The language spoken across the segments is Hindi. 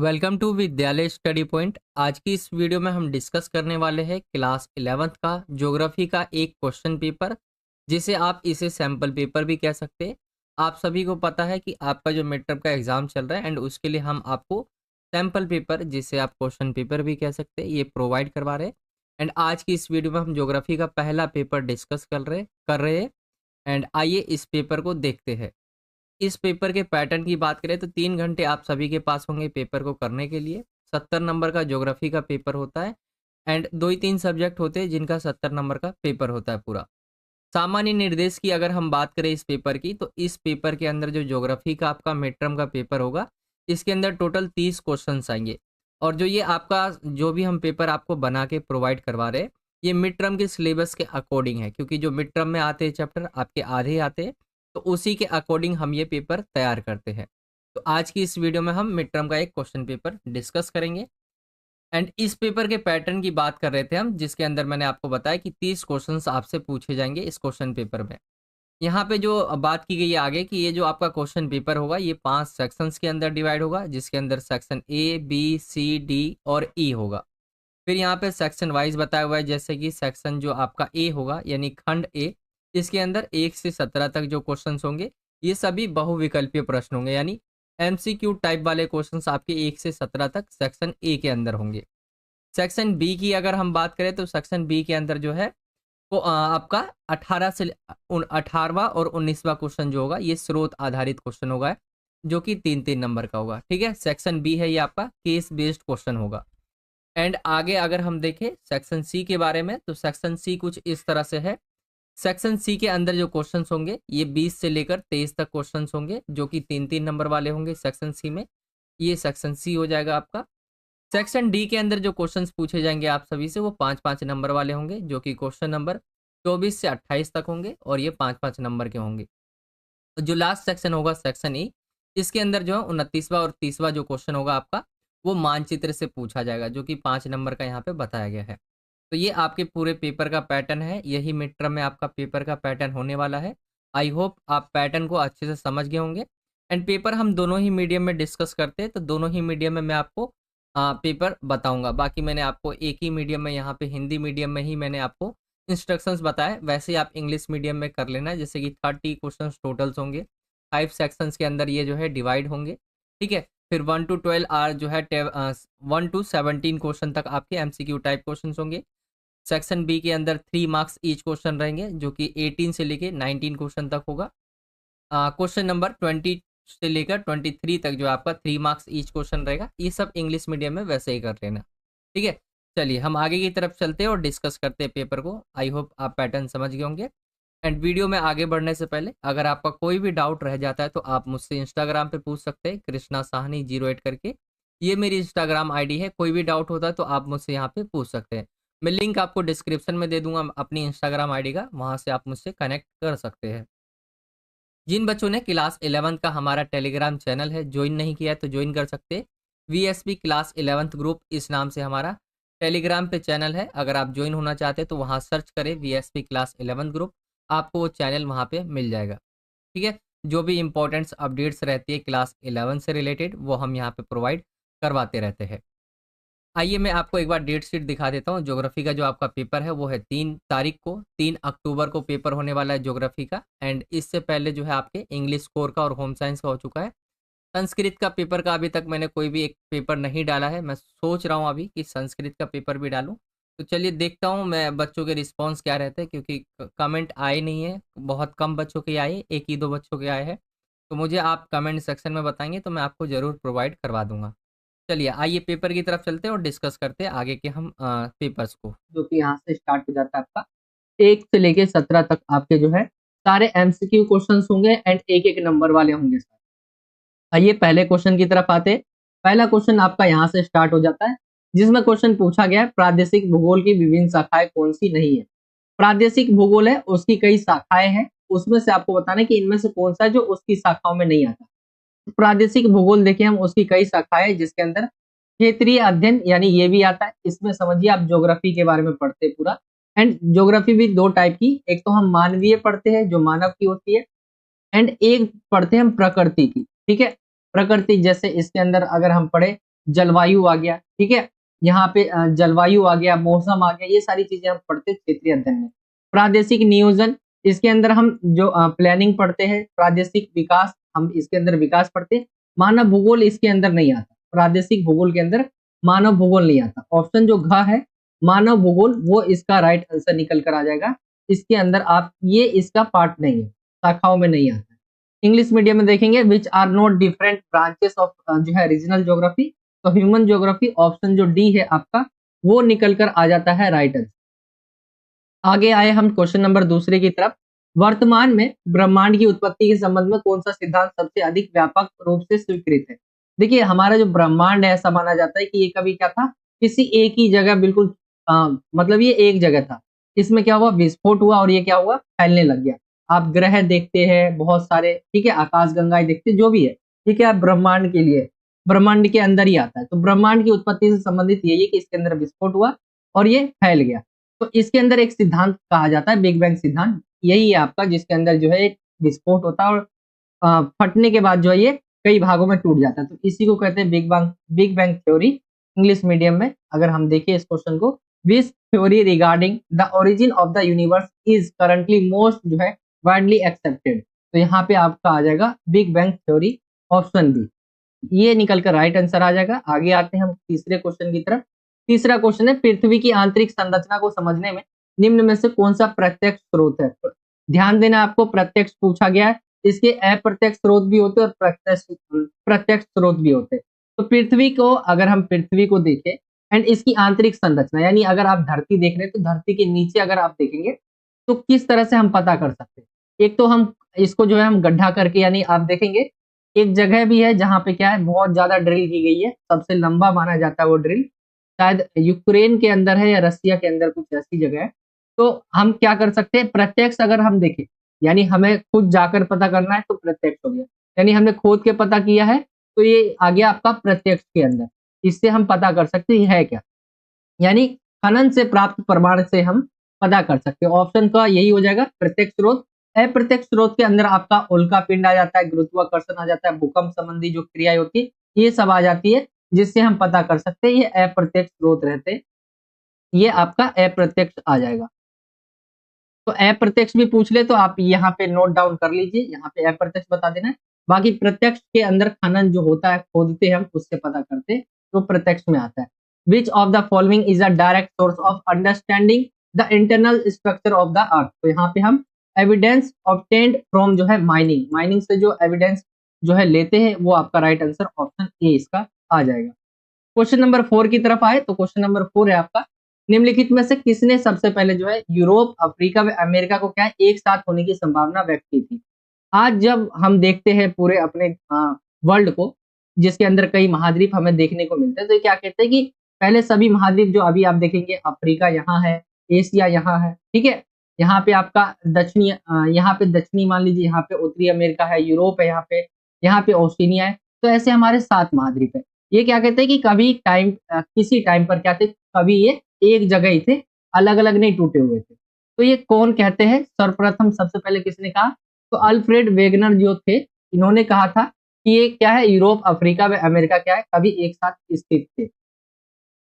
वेलकम टू विद्यालय स्टडी पॉइंट। आज की इस वीडियो में हम डिस्कस करने वाले हैं क्लास 11th का ज्योग्राफी का एक क्वेश्चन पेपर, जिसे आप इसे सैम्पल पेपर भी कह सकते हैं। आप सभी को पता है कि आपका जो मिड टर्म का एग्जाम चल रहा है एंड उसके लिए हम आपको सैम्पल पेपर, जिसे आप क्वेश्चन पेपर भी कह सकते हैं, ये प्रोवाइड करवा रहे हैं। एंड आज की इस वीडियो में हम ज्योग्राफी का पहला पेपर डिस्कस कर रहे हैं। एंड आइए इस पेपर को देखते हैं। इस पेपर के पैटर्न की बात करें तो 3 घंटे आप सभी के पास होंगे पेपर को करने के लिए। 70 नंबर का ज्योग्राफी का पेपर होता है एंड 2 ही 3 सब्जेक्ट होते हैं जिनका 70 नंबर का पेपर होता है पूरा। सामान्य निर्देश की अगर हम बात करें इस पेपर की, तो इस पेपर के अंदर जो ज्योग्राफी का आपका मिड टर्म का पेपर होगा, इसके अंदर टोटल 30 क्वेश्चन आएंगे। और जो ये आपका जो भी हम पेपर आपको बना के प्रोवाइड करवा रहे हैं, ये मिड टर्म के सिलेबस के अकॉर्डिंग है, क्योंकि जो मिड टर्म में आते हैं चैप्टर आपके आधे आते हैं, तो उसी के अकॉर्डिंग हम ये पेपर तैयार करते हैं। तो आज की इस वीडियो में हम मिड टर्म का एक क्वेश्चन पेपर डिस्कस करेंगे। एंड इस पेपर के पैटर्न की बात कर रहे थे हम, जिसके अंदर मैंने आपको बताया कि 30 क्वेश्चंस आपसे पूछे जाएंगे इस क्वेश्चन पेपर में। यहाँ पे जो बात की गई है आगे कि ये जो आपका क्वेश्चन पेपर होगा, ये 5 सेक्शंस के अंदर डिवाइड होगा, जिसके अंदर section A B C D और ई होगा। फिर यहाँ पे सेक्शन वाइज बताया हुआ है, जैसे कि सेक्शन जो आपका ए होगा यानी खंड ए, इसके अंदर 1 से 17 तक जो क्वेश्चंस होंगे, ये सभी बहुविकल्पीय प्रश्न होंगे, यानी एमसीक्यू टाइप वाले क्वेश्चंस आपके 1 से 17 तक सेक्शन ए के अंदर होंगे। सेक्शन बी की अगर हम बात करें तो सेक्शन बी के अंदर जो है वो आपका 18वां और 19वां क्वेश्चन जो होगा, ये स्रोत आधारित क्वेश्चन होगा, जो कि 3-3 नंबर का होगा। ठीक है, सेक्शन बी है ये आपका केस बेस्ड क्वेश्चन होगा। एंड आगे अगर हम देखें सेक्शन सी के बारे में, तो सेक्शन सी कुछ इस तरह से है। सेक्शन सी के अंदर जो क्वेश्चंस होंगे, ये 20 से लेकर 23 तक क्वेश्चंस होंगे, जो कि 3-3 नंबर वाले होंगे सेक्शन सी में। ये सेक्शन सी हो जाएगा आपका। सेक्शन डी के अंदर जो क्वेश्चंस पूछे जाएंगे आप सभी से, वो 5-5 नंबर वाले होंगे, जो कि क्वेश्चन नंबर 24 से 28 तक होंगे, और ये 5-5 नंबर के होंगे। तो जो लास्ट सेक्शन होगा सेक्शन ई, इसके अंदर जो है 29वां और 30वां जो क्वेश्चन होगा आपका, वो मानचित्र से पूछा जाएगा, जो कि 5 नंबर का यहाँ पे बताया गया है। तो ये आपके पूरे पेपर का पैटर्न है, यही मिड टर्म में आपका पेपर का पैटर्न होने वाला है। आई होप आप पैटर्न को अच्छे से समझ गए होंगे। एंड पेपर हम दोनों ही मीडियम में डिस्कस करते हैं, तो दोनों ही मीडियम में मैं आपको पेपर बताऊंगा। बाकी मैंने आपको एक ही मीडियम में, यहाँ पे हिंदी मीडियम में ही मैंने आपको इंस्ट्रक्शंस बताए, वैसे ही आप इंग्लिश मीडियम में कर लेना। जैसे कि 30 क्वेश्चन टोटल्स होंगे, 5 सेक्शंस के अंदर ये जो है डिवाइड होंगे। ठीक है, फिर 1 to 12 आर जो है 1 to 17 क्वेश्चन तक आपके एमसीक्यू टाइप क्वेश्चन होंगे। सेक्शन बी के अंदर 3 मार्क्स ईच क्वेश्चन रहेंगे, जो कि 18 से लेके 19 क्वेश्चन तक होगा। क्वेश्चन नंबर 20 से लेकर 23 तक जो आपका 3 मार्क्स ईच क्वेश्चन रहेगा। ये सब इंग्लिश मीडियम में वैसे ही कर लेना। ठीक है, चलिए हम आगे की तरफ चलते हैं और डिस्कस करते हैं पेपर को। आई होप आप पैटर्न समझ गए होंगे। एंड वीडियो में आगे बढ़ने से पहले अगर आपका कोई भी डाउट रह जाता है, तो आप मुझसे इंस्टाग्राम पे पूछ सकते हैं, कृष्णा साहनी 08 करके, ये मेरी इंस्टाग्राम आईडी है। कोई भी डाउट होता है तो आप मुझसे यहाँ पे पूछ सकते हैं। मैं लिंक आपको डिस्क्रिप्शन में दे दूंगा अपनी इंस्टाग्राम आईडी का, वहां से आप मुझसे कनेक्ट कर सकते हैं। जिन बच्चों ने क्लास 11th का हमारा टेलीग्राम चैनल है ज्वाइन नहीं किया है, तो ज्वाइन कर सकते हैं। VSP क्लास 11th ग्रुप इस नाम से हमारा टेलीग्राम पे चैनल है। अगर आप ज्वाइन होना चाहते हैं तो वहाँ सर्च करें VSP क्लास 11th ग्रुप, आपको वो चैनल वहाँ पे मिल जाएगा। ठीक है, जो भी इंपॉर्टेंट्स अपडेट्स रहती है क्लास 11 से रिलेटेड, वो हम यहाँ पे प्रोवाइड करवाते रहते हैं। आइए मैं आपको एक बार डेट शीट दिखा देता हूँ। ज्योग्राफी का जो आपका पेपर है वो है 3 तारीख को, 3 अक्टूबर को पेपर होने वाला है ज्योग्राफी का। एंड इससे पहले जो है आपके इंग्लिश कोर का और होम साइंस का हो चुका है। संस्कृत का पेपर का अभी तक मैंने कोई भी एक पेपर नहीं डाला है। मैं सोच रहा हूँ अभी कि संस्कृत का पेपर भी डालूं। तो चलिए देखता हूँ मैं बच्चों के रिस्पॉन्स क्या रहते हैं, क्योंकि कमेंट आए नहीं है, बहुत कम बच्चों के आए, 1 ही 2 बच्चों के आए हैं। तो मुझे आप कमेंट सेक्शन में बताएंगे तो मैं आपको ज़रूर प्रोवाइड करवा दूंगा। चलिए आइए पेपर की तरफ चलते हैं और डिस्कस करते हैं आगे के हम पेपर्स को, जो कि यहाँ से स्टार्ट हो जाता है आपका 1 से लेके 17 तक। आपके जो है सारे एमसीक्यू क्वेश्चंस होंगे एंड 1-1 नंबर वाले होंगे सर। आइए पहले क्वेश्चन की तरफ आते हैं। पहला क्वेश्चन आपका यहाँ से स्टार्ट हो जाता है, जिसमें क्वेश्चन पूछा गया है प्रादेशिक भूगोल की विभिन्न शाखाएं कौन सी नहीं है। प्रादेशिक भूगोल है, उसकी कई शाखाएं हैं, उसमें से आपको बताना है कि इनमें से कौन सा है जो उसकी शाखाओं में नहीं आता। प्रादेशिक भूगोल देखिए हम, उसकी कई शाखाएं हैं, जिसके अंदर क्षेत्रीय अध्ययन यानी ये भी आता है। इसमें समझिए आप ज्योग्राफी के बारे में पढ़ते हैं पूरा। एंड ज्योग्राफी भी 2 टाइप की, एक तो हम मानवीय पढ़ते हैं जो मानव की होती है, एंड एक पढ़ते हैं हम प्रकृति की। ठीक है, प्रकृति जैसे इसके अंदर अगर हम पढ़े जलवायु आ गया, ठीक है, यहाँ पे जलवायु आ गया, मौसम आ गया, ये सारी चीजें हम पढ़ते हैं क्षेत्रीय अध्ययन में। प्रादेशिक नियोजन, इसके अंदर हम जो प्लानिंग पढ़ते हैं, प्रादेशिक विकास हम इसके अंदर विकास पढ़ते हैं। मानव भूगोल इसके अंदर नहीं आता, प्रादेशिक भूगोल के अंदर मानव भूगोल नहीं आता। ऑप्शन जो घ है मानव भूगोल, वो इसका राइट आंसर निकल कर आ जाएगा। इसके अंदर आप ये इसका पार्ट नहीं है, शाखाओं में नहीं आता। इंग्लिश मीडियम में देखेंगे which are not different branches of जो है रीजनल ज्योग्राफी, तो ह्यूमन ज्योग्राफी ऑप्शन जो डी है आपका वो निकल कर आ जाता है राइट आंसर। आगे आए हम क्वेश्चन नंबर दूसरे की तरफ। वर्तमान में ब्रह्मांड की उत्पत्ति के संबंध में कौन सा सिद्धांत सबसे अधिक व्यापक रूप से स्वीकृत है? देखिए हमारा जो ब्रह्मांड है ऐसा माना जाता है कि ये कभी क्या था, किसी एक ही जगह बिल्कुल मतलब ये एक जगह था, इसमें क्या हुआ, विस्फोट हुआ और ये क्या हुआ, फैलने लग गया। आप ग्रह देखते हैं बहुत सारे, ठीक है, आकाश गंगाएं देखते जो भी है, ठीक है, आप ब्रह्मांड के लिए ब्रह्मांड के अंदर ही आता है। तो ब्रह्मांड की उत्पत्ति से संबंधित यही है कि इसके अंदर विस्फोट हुआ और ये फैल गया। तो इसके अंदर एक सिद्धांत कहा जाता है बिग बैंग सिद्धांत, यही है आपका, जिसके अंदर जो है एक विस्फोट होता है और फटने के बाद जो है ये कई भागों में टूट जाता है। तो इसी को कहते हैं big bang theory. English medium में अगर हम देखें इस क्वेश्चन को, विच theory regarding the origin of the universe is currently most जो है वाइडली एक्सेप्टेड, तो यहाँ पे आपका आ जाएगा big bang theory, option B, ये निकल कर राइट आंसर आ जाएगा। आगे आते हैं हम तीसरे क्वेश्चन की तरफ। तीसरा क्वेश्चन है पृथ्वी की आंतरिक संरचना को समझने में निम्न में से कौन सा प्रत्यक्ष स्रोत है? ध्यान देना, आपको प्रत्यक्ष पूछा गया है, इसके अप्रत्यक्ष स्रोत भी होते हैं और प्रत्यक्ष स्रोत भी होते हैं। तो पृथ्वी को अगर हम पृथ्वी को देखें एंड इसकी आंतरिक संरचना, यानी अगर आप धरती देख रहे हैं तो धरती के नीचे अगर आप देखेंगे तो किस तरह से हम पता कर सकते हैं? एक तो हम इसको जो है हम गड्ढा करके, यानी आप देखेंगे एक जगह भी है जहाँ पे क्या है बहुत ज्यादा ड्रिल की गई है, सबसे लंबा माना जाता है वो ड्रिल, शायद यूक्रेन के अंदर है या रसिया के अंदर कुछ ऐसी जगह है। तो हम क्या कर सकते हैं, प्रत्यक्ष अगर हम देखें, यानी हमें खुद जाकर पता करना है तो प्रत्यक्ष हो गया, यानी हमने खोद के पता किया है तो ये आ गया आपका प्रत्यक्ष के अंदर, इससे हम पता कर सकते हैं है क्या, यानी खनन से प्राप्त प्रमाण से हम पता कर सकते हैं। ऑप्शन का यही हो जाएगा प्रत्यक्ष स्रोत। अप्रत्यक्ष स्रोत के अंदर आपका उल्का पिंड आ जाता है, गुरुत्वाकर्षण आ जाता है, भूकंप संबंधी जो क्रियाएं होती है ये सब आ जाती है, जिससे हम पता कर सकते हैं ये अप्रत्यक्ष स्रोत रहते हैं, ये आपका अप्रत्यक्ष आ जाएगा। तो अप्रत्यक्ष भी पूछ ले तो आप यहाँ पे नोट डाउन कर लीजिए, यहाँ पे अप्रत्यक्ष बता देना है। बाकी प्रत्यक्ष के अंदर खनन जो होता है, खोदते हैं हम, उससे पता करते हैं, तो प्रत्यक्ष में आता है। विच of the following is a direct source of understanding the internal structure of the earth? तो यहाँ पे हम एविडेंस ऑब्टेन्ड फ्रॉम जो है माइनिंग, माइनिंग से जो एविडेंस जो है लेते हैं, वो आपका राइट आंसर ऑप्शन ए इसका आ जाएगा। क्वेश्चन नंबर 4 की तरफ आए तो क्वेश्चन नंबर 4 है आपका, निम्नलिखित में से किसने सबसे पहले जो है यूरोप, अफ्रीका व अमेरिका को क्या है एक साथ होने की संभावना व्यक्त की थी? आज जब हम देखते हैं पूरे अपने वर्ल्ड को, जिसके अंदर कई महाद्वीप हमें देखने को मिलते हैं, तो ये क्या कहते हैं कि पहले सभी महाद्वीप जो अभी आप देखेंगे, अफ्रीका यहाँ है, एशिया यहाँ है, ठीक है, यहाँ पे आपका यहाँ पे दक्षिणी मान लीजिए, यहाँ पे उत्तरी अमेरिका है, यूरोप है, यहाँ पे ओशिनिया है, तो ऐसे हमारे 7 महाद्वीप है। ये क्या कहते हैं कि कभी किसी टाइम पर क्या थे, कभी ये एक जगह ही थे, अलग अलग नहीं टूटे हुए थे। तो ये कौन कहते हैं, सर्वप्रथम सबसे पहले किसने कहा? तो अल्फ्रेड वेगनर जो थे, इन्होंने कहा था कि ये क्या है, यूरोप, अफ्रीका व अमेरिका क्या है, कभी एक साथ स्थित थे।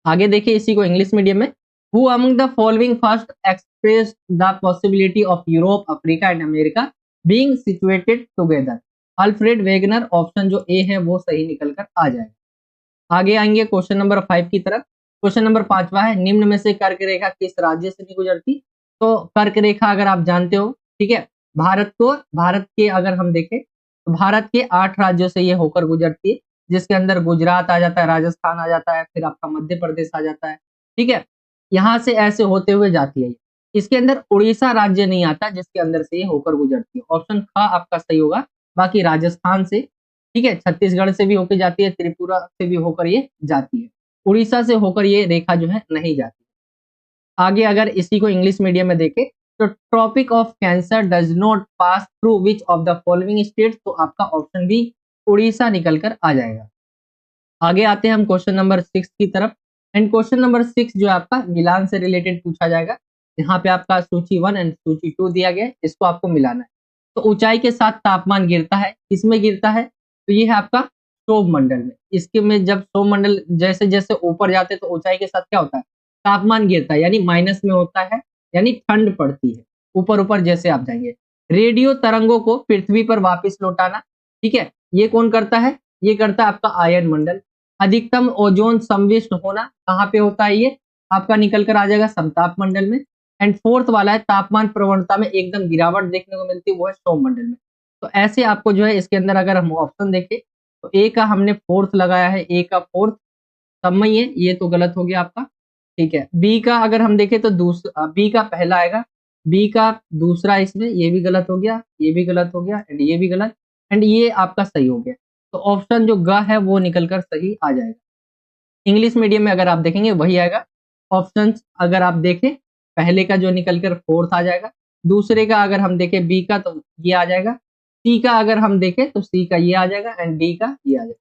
आगे देखिए इसी को इंग्लिश मीडियम में, who among the following first expressed the possibility of Europe, Africa and America being situated together? Alfred Wegener, option जो ए है वो सही निकल कर आ जाएगा। आगे आएंगे क्वेश्चन नंबर 5 की तरफ। क्वेश्चन नंबर 5वां है, निम्न में से कर्क रेखा किस राज्य से नहीं गुजरती? तो कर्क रेखा अगर आप जानते हो, ठीक है, भारत के अगर हम देखें तो भारत के 8 राज्यों से ये होकर गुजरती है, जिसके अंदर गुजरात आ जाता है, राजस्थान आ जाता है, फिर आपका मध्य प्रदेश आ जाता है, ठीक है, यहाँ से ऐसे होते हुए जाती है। इसके अंदर उड़ीसा राज्य नहीं आता, जिसके अंदर से ये होकर गुजरती है। ऑप्शन ख आपका सही होगा। बाकी राजस्थान से, ठीक है, छत्तीसगढ़ से भी होकर जाती है, त्रिपुरा से भी होकर ये जाती है, उड़ीसा से होकर ये रेखा जो है नहीं जाती। आगे अगर इसी को इंग्लिश मीडियम में देखें तो tropic of cancer does not pass through which of the following state? तो आपका ऑप्शन बी उड़ीसा निकल कर आ जाएगा। आगे आते हैं हम क्वेश्चन नंबर 6 की तरफ। एंड क्वेश्चन नंबर 6 जो आपका मिलान से रिलेटेड पूछा जाएगा। यहाँ पे आपका सूची 1 एंड सूची 2 दिया गया है, इसको आपको मिलाना है। तो ऊंचाई के साथ तापमान गिरता है, किसमें गिरता है? तो ये है आपका मंडल में। इसके में जब क्षोभ मंडल जैसे जैसे ऊपर जाते हैं तो ऊंचाई के साथ क्या होता है, तापमान गिरता है, यानी माइनस में होता है, यानी ठंड पड़ती है ऊपर ऊपर जैसे आप जाएंगे। रेडियो तरंगों को पृथ्वी पर वापस लौटाना, ठीक है, ये कौन करता है, ये करता है आपका आयन मंडल। अधिकतम ओजोन संविष्ट होना कहाँ पे होता है, ये आपका निकल कर आ जाएगा समताप मंडल में। एंड फोर्थ वाला है तापमान प्रवणता में एकदम गिरावट देखने को मिलती है, वो है क्षोभ मंडल में। तो ऐसे आपको जो है इसके अंदर अगर हम ऑप्शन देखें तो ए का हमने फोर्थ लगाया है, ए का फोर्थ समय है, ये तो गलत हो गया आपका, ठीक है। बी का अगर हम देखें तो दूसरा, बी का पहला आएगा, बी का दूसरा इसमें, ये भी गलत हो गया, ये भी गलत हो गया, एंड ये भी गलत, एंड ये आपका सही हो गया। तो ऑप्शन जो ग है वो निकल कर सही आ जाएगा। इंग्लिश मीडियम में अगर आप देखेंगे वही आएगा। ऑप्शन अगर आप देखें, पहले का जो निकल कर फोर्थ आ जाएगा, दूसरे का अगर हम देखें बी का तो ये आ जाएगा, सी का अगर हम देखें तो सी का ये आ जाएगा, एंड डी का ये आ जाएगा।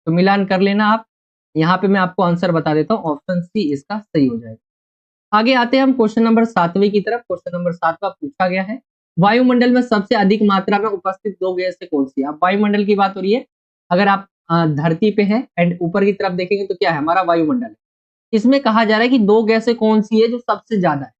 तो मिलान कर लेना आप। यहाँ पे मैं आपको आंसर बता देता हूँ, ऑप्शन सी इसका सही हो जाएगा। आगे आते हैं हम क्वेश्चन नंबर 7वें की तरफ। क्वेश्चन नंबर 7वां पूछा गया है, वायुमंडल में सबसे अधिक मात्रा में उपस्थित दो गैसें कौन सी है। अब वायुमंडल की बात हो रही है, अगर आप धरती पे है एंड ऊपर की तरफ देखेंगे तो क्या है, हमारा वायुमंडल है। इसमें कहा जा रहा है कि दो गैसें कौन सी है जो सबसे ज्यादा है,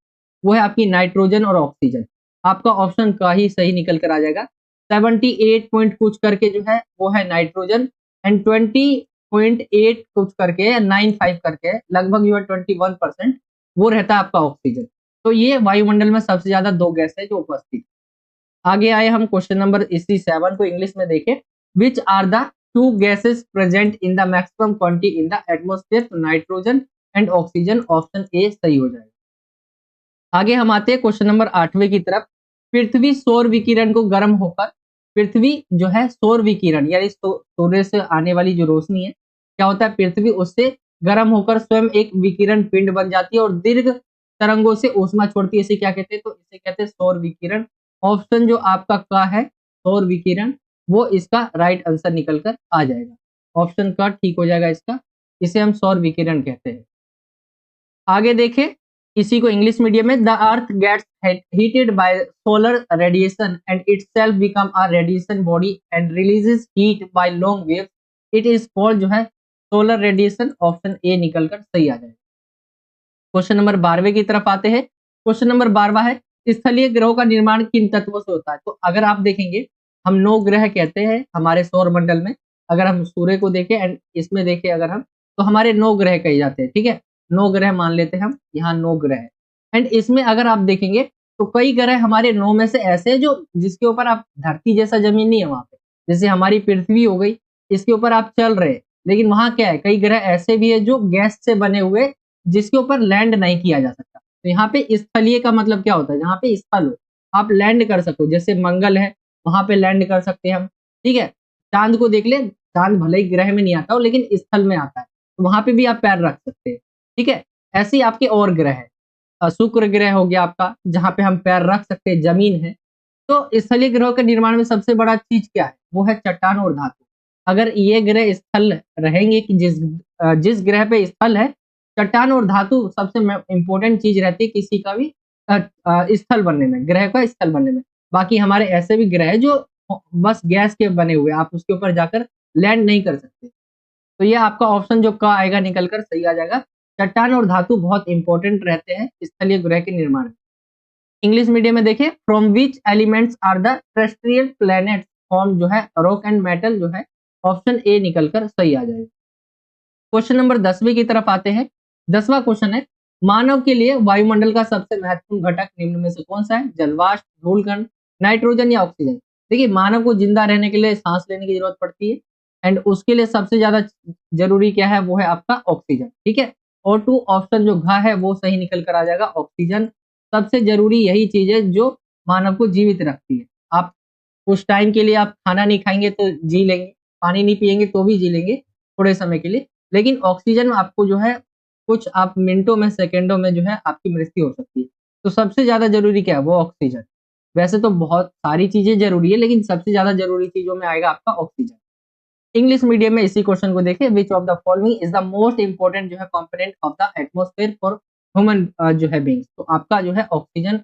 वो है आपकी नाइट्रोजन और ऑक्सीजन। आपका ऑप्शन का ही सही निकल कर आ जाएगा। 78 पॉइंट कुछ करके जो है वो है नाइट्रोजन, एंड 20.8 कुछ करके 95 करके लगभग जो है 21% वो रहता है आपका ऑक्सीजन। तो ये वायुमंडल में सबसे ज्यादा दो गैस है जो उपस्थित। आगे आए हम क्वेश्चन नंबर इसी 7 को इंग्लिश में देखें, which are the two gases present in the maximum quantity in the atmosphere, तो nitrogen and oxygen, option a सही हो जाएगा। आगे हम आते हैं क्वेश्चन नंबर 8वें की तरफ, पृथ्वी सौर विकिरण को गर्म होकर, पृथ्वी जो है सौर विकिरण यानी सूर्य से आने वाली जो रोशनी है, क्या होता है, पृथ्वी उससे गर्म होकर स्वयं एक विकिरण पिंड बन जाती है और दीर्घ तरंगों से ऊष्मा छोड़ती है। इसे क्या कहते हैं, तो इसे कहते हैं सौर विकिरण। ऑप्शन जो आपका का है सौर विकिरण, वो इसका राइट आंसर निकल कर आ जाएगा। ऑप्शन का ठीक हो जाएगा इसका, इसे हम सौर विकिरण कहते हैं। आगे देखें इसी को इंग्लिश मीडियम में, the earth gets heated by solar radiation and itself become a radiation body and releases heat by long waves, it is called जो है सोलर रेडिएशन। ऑप्शन ए निकलकर सही आ जाएगा। क्वेश्चन नंबर 12वें की तरफ आते हैं। क्वेश्चन नंबर 12वां है, स्थलीय ग्रहों का निर्माण किन तत्वों से होता है। तो अगर आप देखेंगे हम 9 ग्रह कहते हैं हमारे सौर मंडल में, अगर हम सूर्य को देखें एंड इसमें देखें अगर हम, तो हमारे 9 ग्रह कहे जाते हैं, ठीक है, 9 ग्रह मान लेते हैं हम, यहाँ 9 ग्रह है। एंड इसमें अगर आप देखेंगे तो कई ग्रह हमारे 9 में से ऐसे हैं जो जिसके ऊपर आप धरती जैसा जमीन नहीं है वहां पे, जैसे हमारी पृथ्वी हो गई, इसके ऊपर आप चल रहे, लेकिन वहां क्या है, कई ग्रह ऐसे भी है जो गैस से बने हुए जिसके ऊपर लैंड नहीं किया जा सकता। तो यहाँ पे स्थलीय का मतलब क्या होता है, जहाँ पे स्थल हो, आप लैंड कर सको, जैसे मंगल है वहां पे लैंड कर सकते हैं हम, ठीक है। चांद को देख ले, चांद भले ही ग्रह में नहीं आता हो लेकिन स्थल में आता है, तो वहां पे भी आप पैर रख सकते हैं, ठीक है। ऐसे ही आपके और ग्रह है, शुक्र ग्रह हो गया आपका, जहाँ पे हम पैर रख सकते हैं, जमीन है। तो स्थलीय ग्रहों के निर्माण में सबसे बड़ा चीज क्या है, वो है चट्टान और धातु। अगर ये ग्रह स्थल रहेंगे कि जिस ग्रह पे स्थल है, चट्टान और धातु सबसे इंपॉर्टेंट चीज रहती है किसी का भी स्थल बनने में, ग्रह का स्थल बनने में। बाकी हमारे ऐसे भी ग्रह है जो बस गैस के बने हुए, आप उसके ऊपर जाकर लैंड नहीं कर सकते। तो ये आपका ऑप्शन जो का आएगा निकल कर सही आ जाएगा। चट्टान और धातु बहुत इंपॉर्टेंट रहते हैं स्थलीय ग्रह के निर्माण में। इंग्लिश मीडियम में देखिए, from which elements are the terrestrial planets form, जो है रॉक एंड मेटल, जो है ऑप्शन ए निकलकर सही आ जाएगा। क्वेश्चन नंबर 10वें की तरफ आते हैं। 10वां क्वेश्चन है, मानव के लिए वायुमंडल का सबसे महत्वपूर्ण घटक निम्न में से कौन सा है, जलवाष्प, धूलकण, नाइट्रोजन या ऑक्सीजन। देखिए मानव को जिंदा रहने के लिए सांस लेने की जरूरत पड़ती है, एंड उसके लिए सबसे ज्यादा जरूरी क्या है, वो है आपका ऑक्सीजन, ठीक है। और 2 ऑप्शन जो घ है वो सही निकल कर आ जाएगा। ऑक्सीजन सबसे जरूरी यही चीज है जो मानव को जीवित रखती है। आप उस टाइम के लिए आप खाना नहीं खाएंगे तो जी लेंगे, पानी नहीं पिएंगे तो भी जी लेंगे थोड़े समय के लिए, लेकिन ऑक्सीजन आपको जो है कुछ आप मिनटों में, सेकंडों में जो है आपकी मृत्यु हो सकती है। तो सबसे ज्यादा जरूरी क्या है, वो ऑक्सीजन। वैसे तो बहुत सारी चीजें जरूरी है, लेकिन सबसे ज्यादा जरूरी चीजों में आएगा आपका ऑक्सीजन। इंग्लिश मीडियम में इसी क्वेश्चन को देखिए, विच of the following is the most important जो है component of the atmosphere for human जो है बीइंग्स। तो आपका जो है ऑक्सीजन